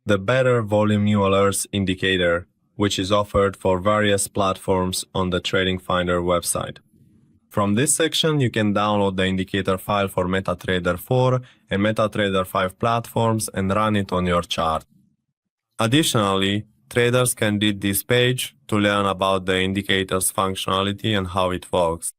the Better Volume New Alerts indicator, which is offered for various platforms on the TradingFinder website. From this section, you can download the indicator file for MetaTrader 4 and MetaTrader 5 platforms and run it on your chart. Additionally, traders can read this page to learn about the indicator's functionality and how it works.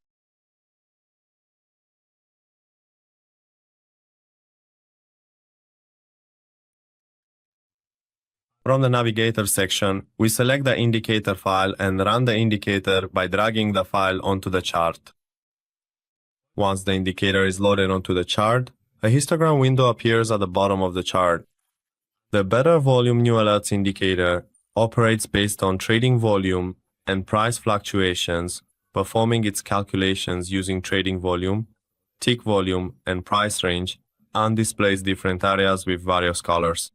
From the Navigator section, we select the indicator file and run the indicator by dragging the file onto the chart. Once the indicator is loaded onto the chart, a histogram window appears at the bottom of the chart. The Better Volume New Alerts indicator operates based on trading volume and price fluctuations, performing its calculations using trading volume, tick volume, and price range, and displays different areas with various colors.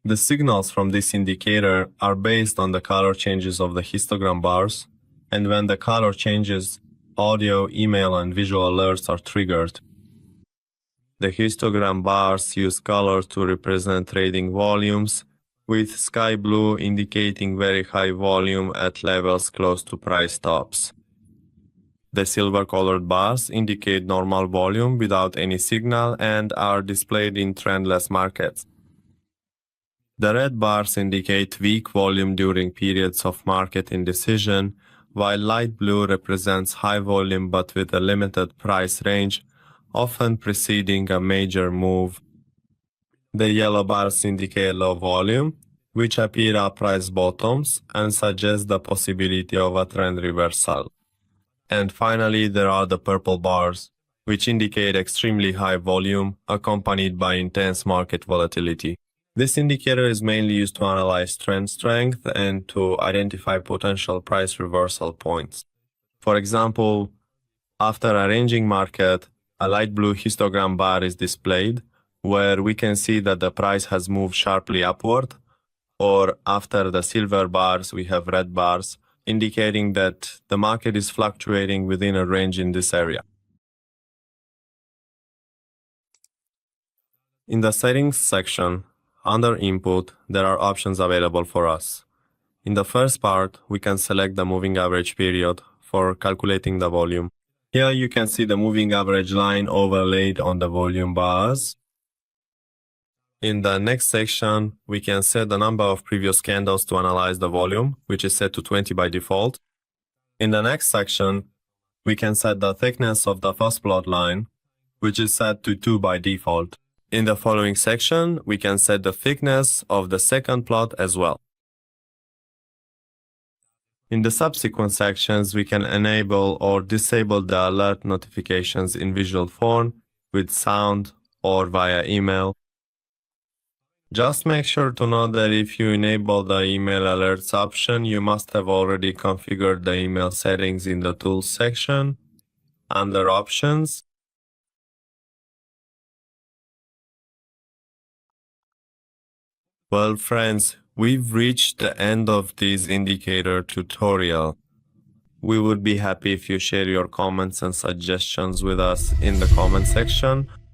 The signals from this indicator are based on the color changes of the histogram bars, and when the color changes, audio, email, and visual alerts are triggered. The histogram bars use colors to represent trading volumes, with sky blue indicating very high volume at levels close to price tops. The silver-colored bars indicate normal volume without any signal and are displayed in trendless markets. The red bars indicate weak volume during periods of market indecision, while light blue represents high volume but with a limited price range, often preceding a major move. The yellow bars indicate low volume, which appear at price bottoms and suggest the possibility of a trend reversal. And finally, there are the purple bars, which indicate extremely high volume accompanied by intense market volatility. This indicator is mainly used to analyze trend strength and to identify potential price reversal points. For example, after a ranging market, a light blue histogram bar is displayed, where we can see that the price has moved sharply upward, or after the silver bars, we have red bars, indicating that the market is fluctuating within a range in this area. In the Settings section, under Input, there are options available for us. In the first part, we can select the moving average period for calculating the volume. Here you can see the moving average line overlaid on the volume bars. In the next section, we can set the number of previous candles to analyze the volume, which is set to 20 by default. In the next section, we can set the thickness of the first plot line, which is set to 2 by default. In the following section, we can set the thickness of the second plot as well. In the subsequent sections, we can enable or disable the alert notifications in visual form, with sound, or via email. Just make sure to note that if you enable the email alerts option, you must have already configured the email settings in the Tools section, under Options. Well, friends, we've reached the end of this indicator tutorial. We would be happy if you share your comments and suggestions with us in the comment section.